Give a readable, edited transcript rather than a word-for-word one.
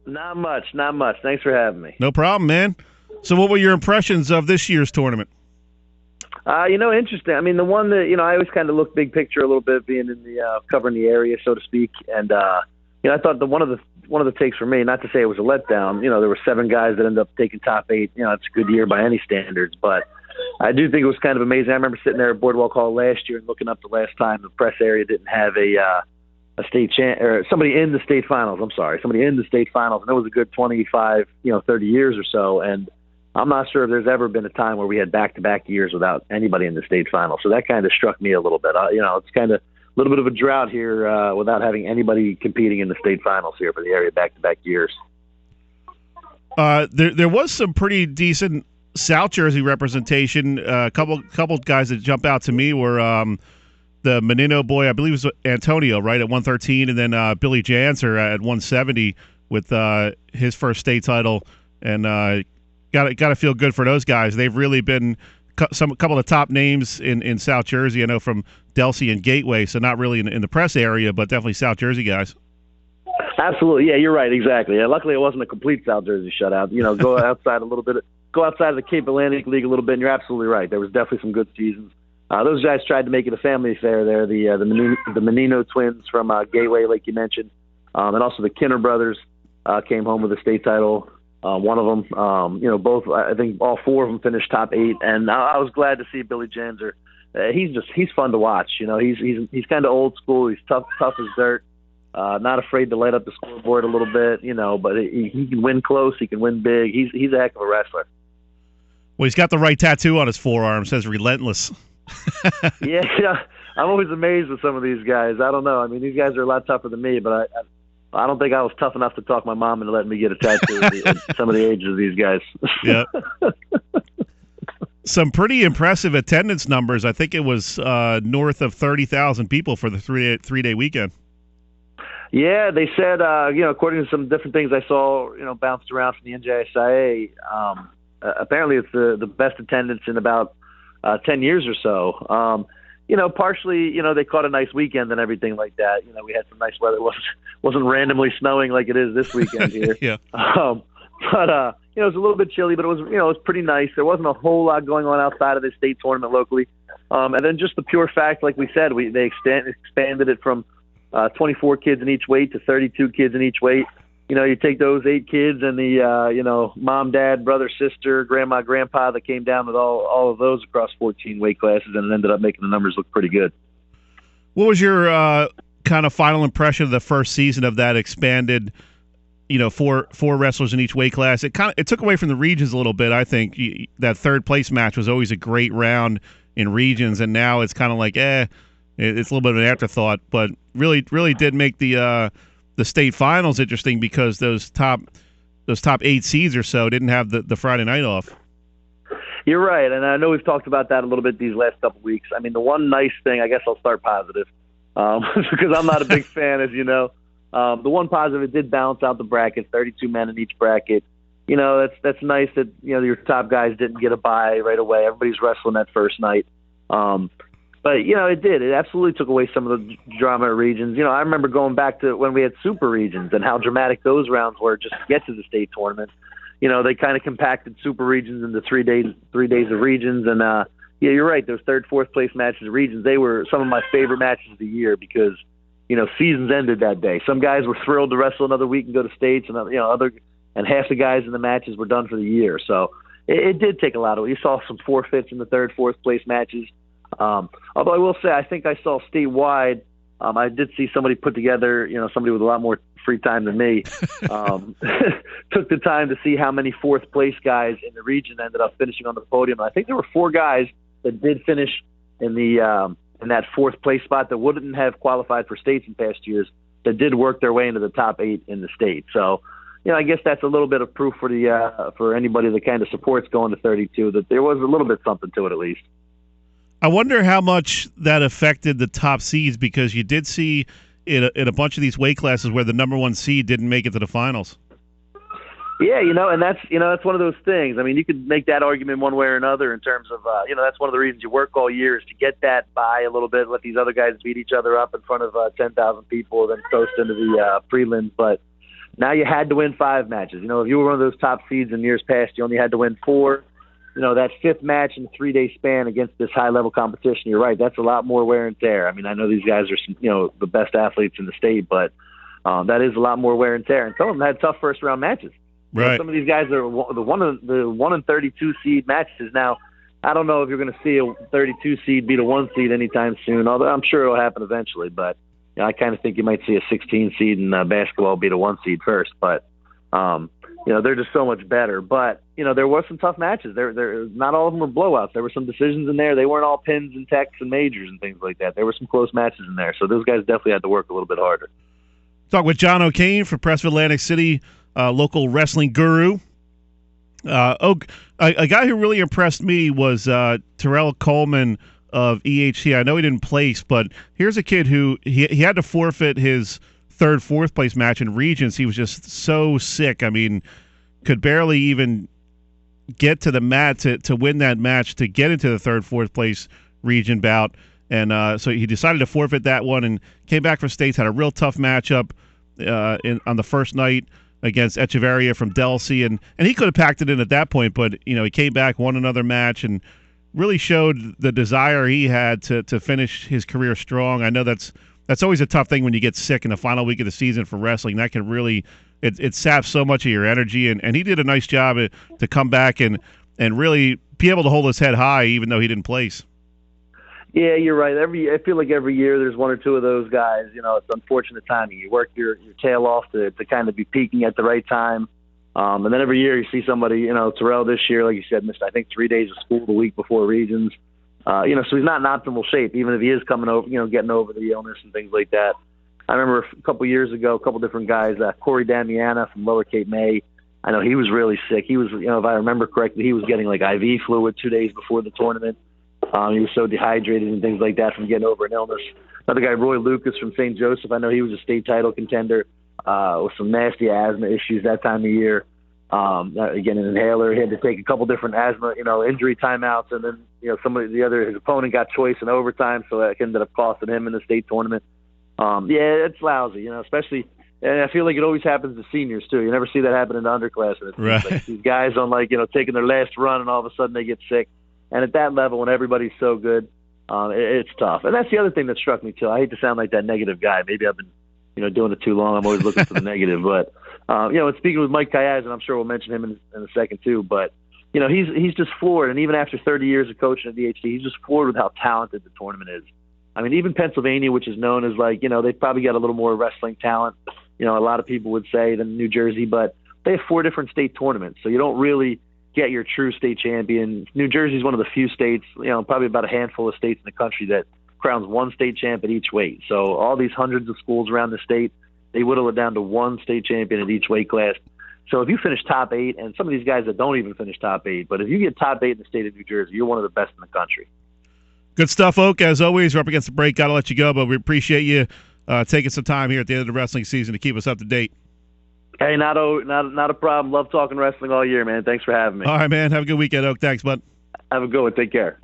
Not much, not much. Thanks for having me. No problem, man. So what were your impressions of this year's tournament? Interesting. I mean, the one that, I always kind of look big picture a little bit, being in the covering the area, so to speak. And I thought one of the takes for me, not to say it was a letdown. There were 7 guys that ended up taking top 8. It's a good year by any standards, but I do think it was kind of amazing. I remember sitting there at Boardwalk Hall last year and looking up the last time the press area didn't have a state or somebody in the state finals. I'm sorry, somebody in the state finals, and it was a good 25, 30 years or so. And I'm not sure if there's ever been a time where we had back-to-back years without anybody in the state final. So that kind of struck me a little bit. It's kind of a little bit of a drought here without having anybody competing in the state finals here for the area back-to-back years. There was some pretty decent South Jersey representation. A couple guys that jump out to me were the Menino boy, I believe it was Antonio, right, at 113, and then Billy Janser at 170 with his first state title. And got to feel good for those guys. They've really been a couple of the top names in South Jersey. I know from Delsea and Gateway, so not really in the press area, but definitely South Jersey guys. Absolutely, yeah, you're right, exactly. Yeah, luckily, it wasn't a complete South Jersey shutout. Go outside a little bit, go outside of the Cape Atlantic League a little bit, and you're absolutely right. There was definitely some good seasons. Those guys tried to make it a family affair there. The Menino twins from Gateway, like you mentioned, and also the Kinner brothers came home with a state title. One of them, both. I think all 4 of them finished top 8, and I was glad to see Billy Janser. He's fun to watch. He's kind of old school. He's tough as dirt. Not afraid to light up the scoreboard a little bit, but he can win close. He can win big. He's a heck of a wrestler. Well, he's got the right tattoo on his forearm. It says "Relentless." Yeah, I'm always amazed with some of these guys. I don't know. I mean, these guys are a lot tougher than me, but I don't think I was tough enough to talk my mom into letting me get a tattoo at some of the ages of these guys. Yeah. Some pretty impressive attendance numbers. I think it was north of 30,000 people for the three-day weekend. Yeah, they said, according to some different things I saw, bounced around from the NJSIA, apparently it's the best attendance in about 10 years or so. Partially, they caught a nice weekend and everything like that. We had some nice weather. It wasn't randomly snowing like it is this weekend here. Yeah. But it was a little bit chilly, but it was pretty nice. There wasn't a whole lot going on outside of the state tournament locally. And then just the pure fact, like we said, they expanded it from 24 kids in each weight to 32 kids in each weight. You take those 8 kids and the, mom, dad, brother, sister, grandma, grandpa that came down with all of those across 14 weight classes, and it ended up making the numbers look pretty good. What was your kind of final impression of the first season of that expanded, four wrestlers in each weight class? It took away from the regions a little bit, I think. That third place match was always a great round in regions, and now it's kind of like, it's a little bit of an afterthought, but really did make the state finals interesting because those top 8 seeds or so didn't have the Friday night off. You're right, and I know we've talked about that a little bit these last couple of weeks. I mean, the one nice thing, I guess I'll start positive, because I'm not a big fan, as you know. The one positive, it did balance out the bracket, 32 men in each bracket. That's nice that your top guys didn't get a bye right away. Everybody's wrestling that first night. But, it did. It absolutely took away some of the drama at regions. I remember going back to when we had super regions and how dramatic those rounds were just to get to the state tournament. They kind of compacted super regions into 3 days of regions. And, yeah, you're right. Those third, fourth place matches of regions, they were some of my favorite matches of the year because, seasons ended that day. Some guys were thrilled to wrestle another week and go to states, and, and half the guys in the matches were done for the year. So it did take a lot of it. You saw some forfeits in the third, fourth place matches. Although I will say, I think I saw statewide, I did see somebody put together, somebody with a lot more free time than me, took the time to see how many fourth place guys in the region ended up finishing on the podium. I think there were 4 guys that did finish in that fourth place spot that wouldn't have qualified for states in past years that did work their way into the top 8 in the state. So, I guess that's a little bit of proof for anybody that kind of supports going to 32 that there was a little bit something to it at least. I wonder how much that affected the top seeds because you did see in a bunch of these weight classes where the number 1 seed didn't make it to the finals. Yeah, and that's one of those things. I mean, you could make that argument one way or another in terms of, that's one of the reasons you work all year is to get that by a little bit, let these other guys beat each other up in front of 10,000 people, then coast into the prelims. But Now you had to win 5 matches. You know, if you were one of those top seeds in years past, you only had to win 4. You know, that 5th match in a 3-day span against this high-level competition, you're right, that's a lot more wear and tear. I mean, I know these guys are, you know, the best athletes in the state, but that is a lot more wear and tear. And some of them had tough first-round matches. Right. You know, some of these guys are the 1 and 32 seed matches. Now, I don't know if you're going to see a 32 seed beat a 1 seed anytime soon, although I'm sure it'll happen eventually. But you know, I kind of think you might see a 16 seed in basketball beat a 1 seed first. But you know, they're just so much better. But you know, there were some tough matches. There not all of them were blowouts. There were some decisions in there. They weren't all pins and techs and majors and things like that. There were some close matches in there. So those guys definitely had to work a little bit harder. Talk with John O'Kane from Preston Atlantic City, local wrestling guru. A guy who really impressed me was Terrell Coleman of EHT. I know he didn't place, but here's a kid who he had to forfeit his 3rd, 4th place match in regions. He was just so sick. I mean, could barely even get to the mat to win that match to get into the 3rd, 4th place region bout. And so he decided to forfeit that one and came back for states, had a real tough matchup on the first night against Echeverria from Delsey, and he could have packed it in at that point, but you know, he came back, won another match, and really showed the desire he had to finish his career strong. I know that's always a tough thing when you get sick in the final week of the season for wrestling. That can really it saps so much of your energy, and he did a nice job to come back and really be able to hold his head high even though he didn't place. Yeah, you're right. I feel like every year there's 1 or 2 of those guys. You know, it's unfortunate timing. You work your tail off to kind of be peaking at the right time. And then every year you see somebody, you know, Terrell this year, like you said, missed, I think, 3 days of school the week before regions. You know, so he's not in optimal shape, even if he is coming over, you know, getting over the illness and things like that. I remember a couple years ago, a couple different guys, Corey Damiana from Lower Cape May. I know he was really sick. He was, you know, if I remember correctly, he was getting like IV fluid 2 days before the tournament. He was so dehydrated and things like that from getting over an illness. Another guy, Roy Lucas from St. Joseph, I know he was a state title contender with some nasty asthma issues that time of year. Again, an inhaler. He had to take a couple different asthma, you know, injury timeouts, and then, you know, his opponent got choice in overtime, so that ended up costing him in the state tournament. Yeah, it's lousy, you know, especially, and I feel like it always happens to seniors too. You never see that happen in the underclassmen. Right. Like these guys on, like, you know, taking their last run, and all of a sudden they get sick. And at that level, when everybody's so good, it's tough. And that's the other thing that struck me too. I hate to sound like that negative guy. Maybe I've been, you know, doing it too long. I'm always looking for the negative. But you know, and speaking with Mike Kayaz, and I'm sure we'll mention him in a second too. But you know, he's just floored. And even after 30 years of coaching at DHT, he's just floored with how talented the tournament is. I mean, even Pennsylvania, which is known as, like, you know, they've probably got a little more wrestling talent, you know, a lot of people would say, than New Jersey, but they have 4 different state tournaments, so you don't really get your true state champion. New Jersey is one of the few states, you know, probably about a handful of states in the country that crowns 1 state champ at each weight. So all these hundreds of schools around the state, they whittle it down to 1 state champion at each weight class. So if you finish top 8, and some of these guys that don't even finish top 8, but if you get top 8 in the state of New Jersey, you're one of the best in the country. Good stuff, Oak. As always, we're up against the break. Got to let you go, but we appreciate you taking some time here at the end of the wrestling season to keep us up to date. Hey, not a problem. Love talking wrestling all year, man. Thanks for having me. All right, man. Have a good weekend, Oak. Thanks, bud. Have a good one. Take care.